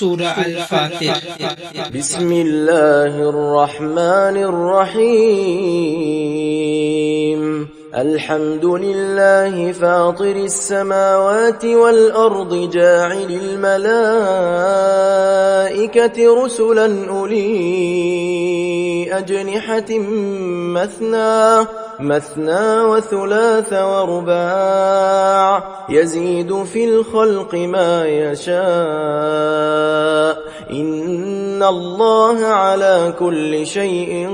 سورة الفاتر. بسم الله الرحمن الرحيم. الحمد لله فاطر السماوات والأرض جاعل الملائكة رسلا أولي أجنحة مثنى وثلاث ورباع يزيد في الخلق ما يشاء إن الله على كل شيء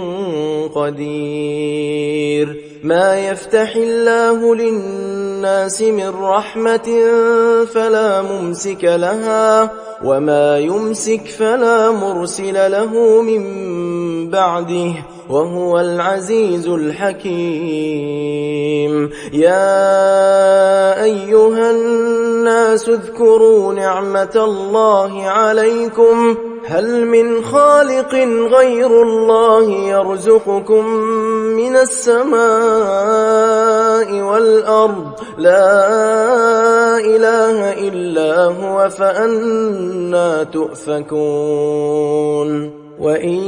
قدير. ما يفتح الله للناس من رحمة فلا ممسك لها وما يمسك فلا مرسل له من بعده وهو العزيز الحكيم. يا أيها الناس اذكروا نعمة الله عليكم هل من خالق غير الله يرزقكم من السماء والأرض لا إله إلا هو فأنى تؤفكون. وإن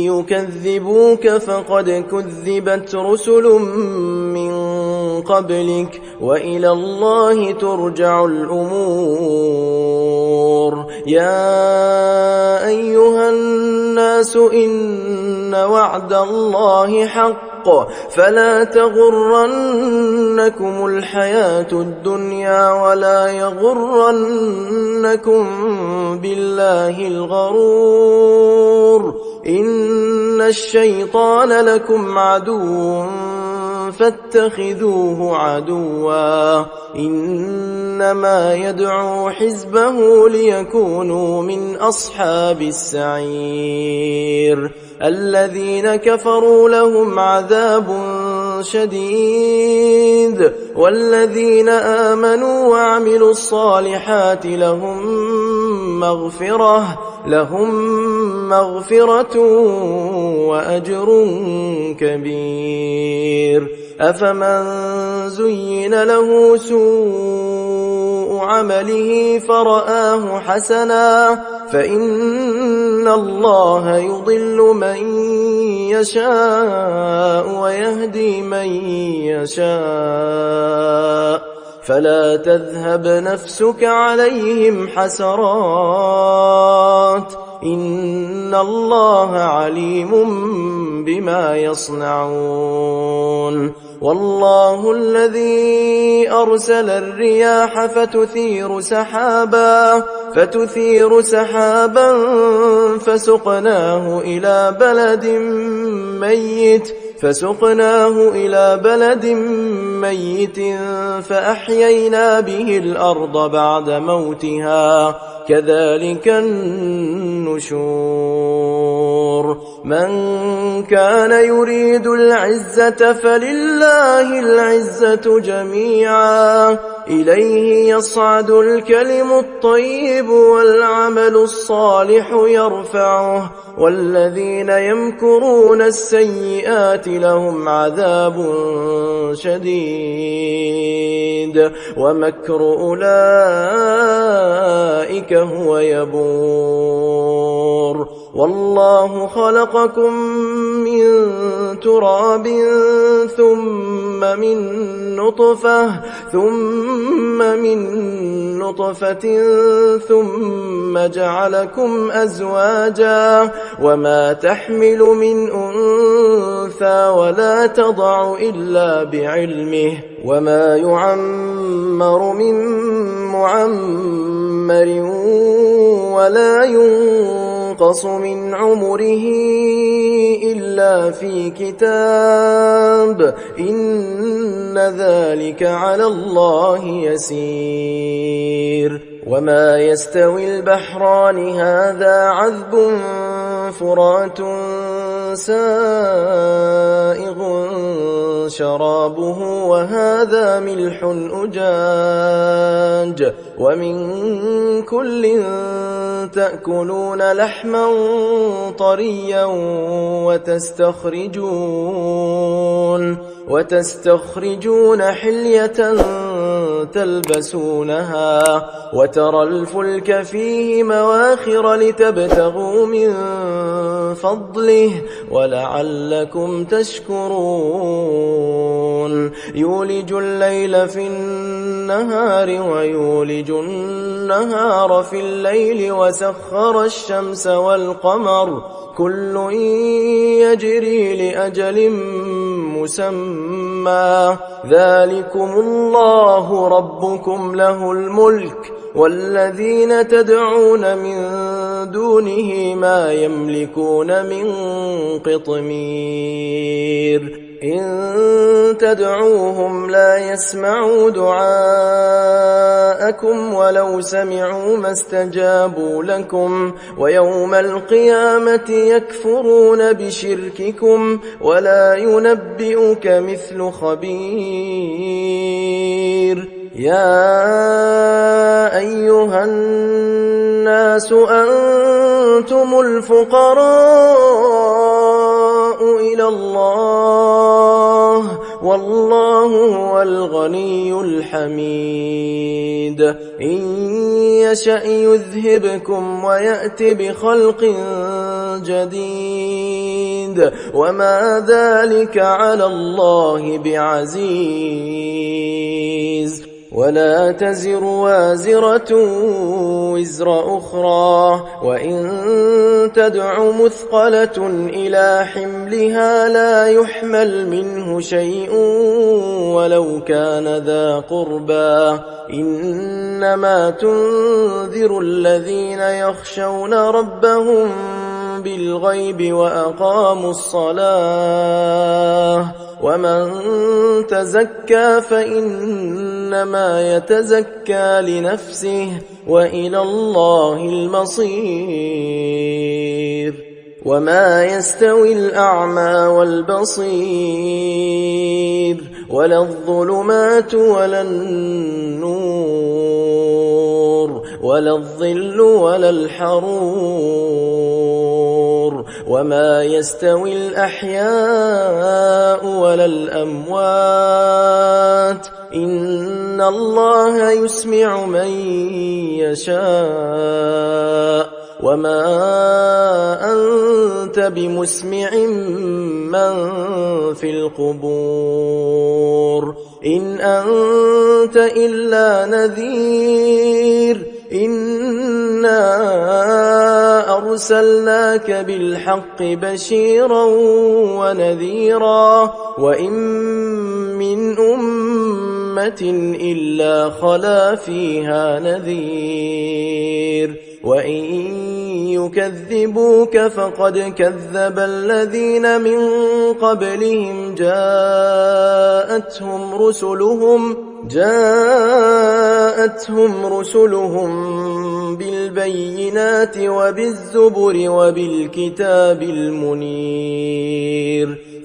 يكذبوك فقد كذبت رسل من قبلك وإلى الله ترجع الأمور. يا أيها الناس إن وعد الله حق فلا تغرنكم الحياة الدنيا ولا يغرنكم بالله الغرور. إن الشيطان لكم عدو فاتخذوه عدوا إنما يدعو حزبه ليكونوا من أصحاب السعير. الذين كفروا لهم عذاب شديد والذين آمنوا وعملوا الصالحات لهم مغفرة وأجر كبير. أفمن زين له سوء عمله فرآه حسنا فإن الله يضل من يشاء ويهدي من يشاء فلا تذهب نفسك عليهم حسرات إن الله عليم بما يصنعون. والله الذي أرسل الرياح فتثير سحابا فسقناه إلى بلد ميت فأحيينا به الأرض بعد موتها كذلك النشور. من كان يريد العزة فلله العزة جميعا إليه يصعد الكلم الطيب والعمل الصالح يرفعه والذين يمكرون السيئات لهم عذاب شديد ومكر أولئك هو يبور. والله خلقكم من تراب ثم من نطفة ثم جعلكم أزواجا وما تحمل من أنثى ولا تضع إلا بعلمه وما يعمر من معمر ولا ينقص من عمره إلا في كتاب إن ذلك على الله يسير. وما يستوي البحران هذا عذب فرات سائغ شرابه وهذا ملح أجاج ومن كل تأكلون لحما طريا وتستخرجون حلية تلبسونها وترى الفلك فيه مواخر لتبتغوا من فضله ولعلكم تشكرون يولج الليل في النهار ويولج النهار في الليل وسخر الشمس والقمر كل يجري لأجل مسمى ذلكم الله ربكم له الملك والذين تدعون من دونه ما يملكون من قطمير إن تدعوهم لا يسمعوا دعاءكم ولو سمعوا ما استجابوا لكم ويوم القيامة يكفرون بشرككم ولا ينبئك مثل خبير يا أيها الناس أنتم الفقراء إلى الله والله هو الغني الحميد إن يشأ يذهبكم ويأت بخلق جديد وما ذلك على الله بعزيز ولا تزر وازرة وزر أخرى وإن تدع مثقلة إلى حملها لا يحمل منه شيء ولو كان ذا قربى إنما تنذر الذين يخشون ربهم بالغيب وأقاموا الصلاة ومن تزكى فإنما يتزكى لنفسه وإلى الله المصير وما يستوي الأعمى والبصير ولا الظلمات ولا النور ولا الظل ولا الحرور وما يستوي الأحياء ولا الأموات إن الله يسمع من يشاء وما أنت بمسمع من في القبور إن أنت إلا نذير إنا أرسلناك بالحق بشيرا ونذيرا وإن من أمة إلا خلا فيها نذير وإن يكذبوك فقد كذب الذين من قبلهم جاءتهم رسلهم بالبينات وبالزبر وبالكتاب المنير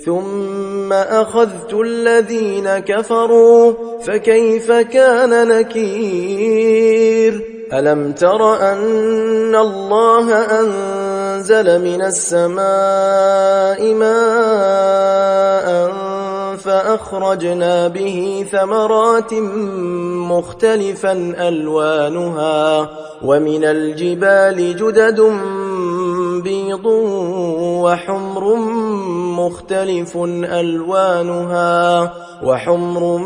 ثم أخذت الذين كفروا فكيف كان نكير ألم تر أن الله أنزل من السماء ماء فأخرجنا به ثمرات مختلفا ألوانها ومن الجبال جدد بيض وحمر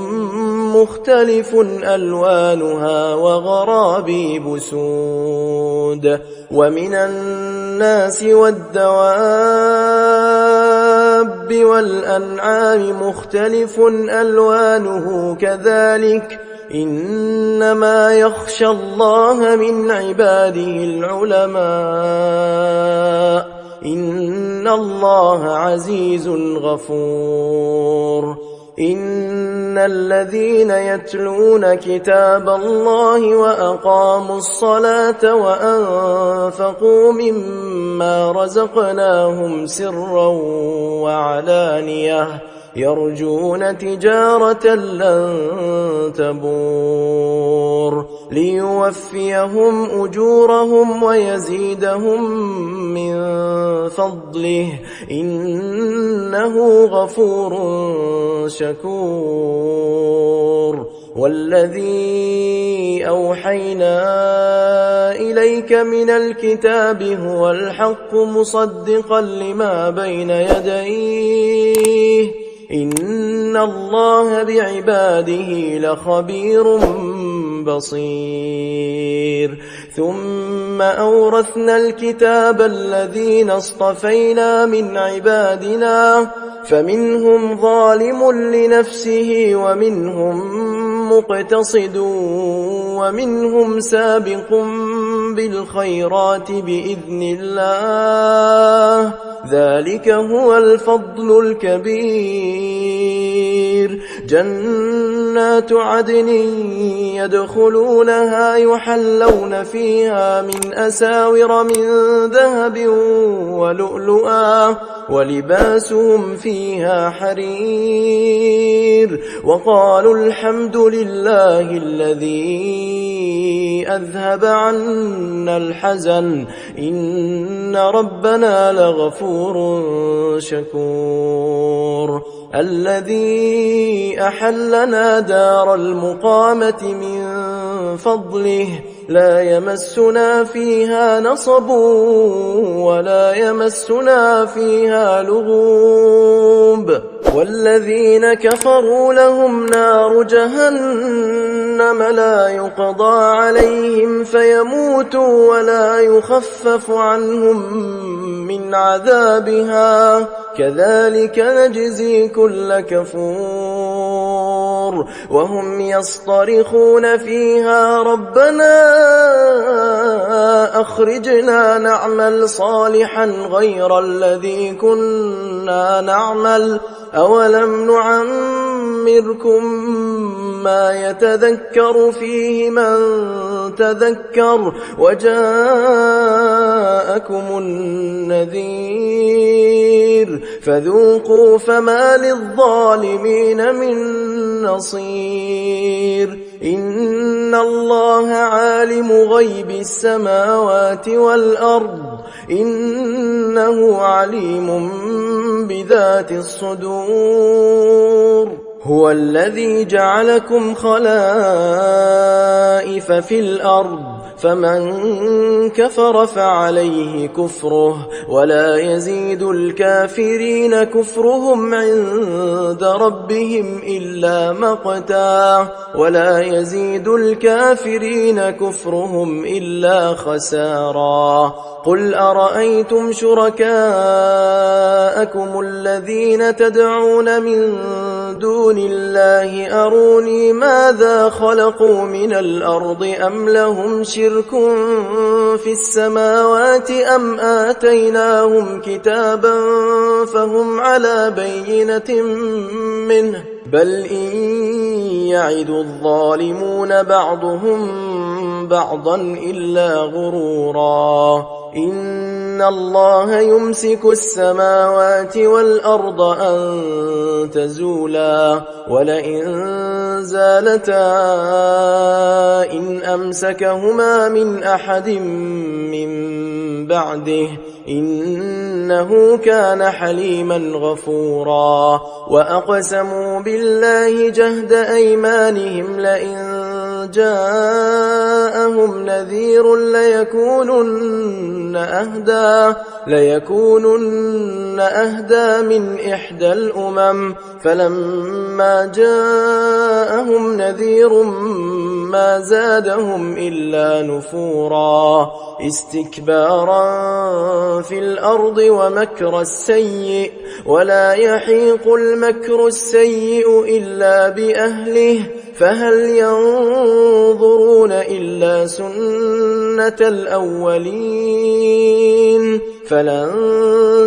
مختلف ألوانها وغرابيب سود ومن الناس والدواب والأنعام مختلف ألوانه كذلك إنما يخشى الله من عباده العلماء إن الله عزيز غفور إن الذين يتلون كتاب الله وأقاموا الصلاة وأنفقوا مما رزقناهم سرا وعلانية يرجون تجارة لن تبور ليوفيهم أجورهم ويزيدهم من فضله إنه غفور شكور والذي أوحينا إليك من الكتاب هو الحق مصدقا لما بين يديه إن الله بعباده لخبير بصير ثم أورثنا الكتاب الذين اصطفينا من عبادنا فمنهم ظالم لنفسه ومنهم مقتصد ومنهم سابق بالخيرات بإذن الله ذلك هو الفضل الكبير جنات عدن يدخلونها يحلون فيها من أساور من ذهب ولؤلؤا ولباسهم فيها حرير وقالوا الحمد لله الذي أذهب عنا الحزن إن ربنا لغفور شكور الذي أحلنا دار المقامة من فضله لا يمسنا فيها نصب ولا يمسنا فيها لغوب والذين كفروا لهم نار جهنم لا يقضى عليهم فيموتوا ولا يخفف عنهم من عذابها كذلك نجزي كل كفور وهم يصطرخون فيها ربنا أخرجنا نعمل صالحا غير الذي كنا نعمل أولم نعمركم ما يتذكر فيه من تذكر وجاءكم النذير فذوقوا فما للظالمين من نصير إن الله عالم غيب السماوات والأرض إنه عليم بذات الصدور هو الذي جعلكم خلائف في الأرض فمن كفر فعليه كفره ولا يزيد الكافرين كفرهم عند ربهم إلا مقتا ولا يزيد الكافرين كفرهم إلا خسارا قل أرأيتم شركاءكم الذين تدعون من دون الله أروني ماذا خلقوا من الأرض أم لهم شرك في السماوات أم آتيناهم كتابا فهم على بينة منه بل إن يعد الظالمون بعضهم بعضا إلا غرورا إن الله يمسك السماوات والأرض أن تزولا ولئن زالتا إن أمسكهما من أحد من بعده إنه كان حليما غفورا وأقسموا بالله جهد أيمانهم لئن جاءهم نذير ليكونن أهدى من إحدى الأمم فلما جاءهم نذير ما زادهم إلا نفورا استكبارا في الأرض ومكر السيء ولا يحيق المكر السيء إلا بأهله فهل ينظرون إلا سنة الأولين فلن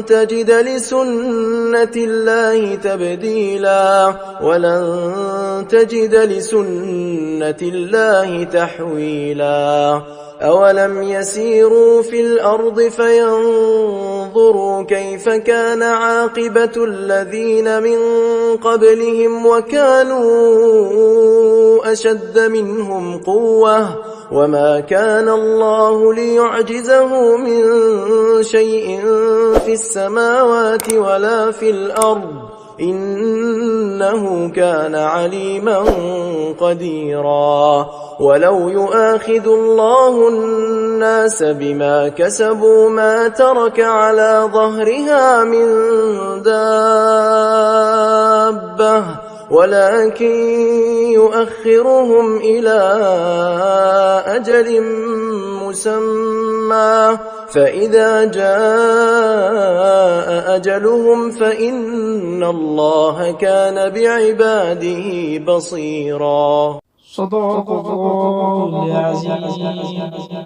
تجد لسنة الله تبديلا ولن تجد لسنة الله تحويلا أولم يسيروا في الأرض فينظروا كيف كان عاقبة الذين من قبلهم وكانوا أشد منهم قوة وما كان الله ليعجزه من شيء في السماوات ولا في الأرض إنه كان عليما قديرا. ولو يؤاخذ الله الناس بما كسبوا ما ترك على ظهرها من دابة ولكن يؤخرهم إلى أجل مسمى فإذا جاء أجلهم فإن الله كان بعباده بصيرا. صدق الله العظيم.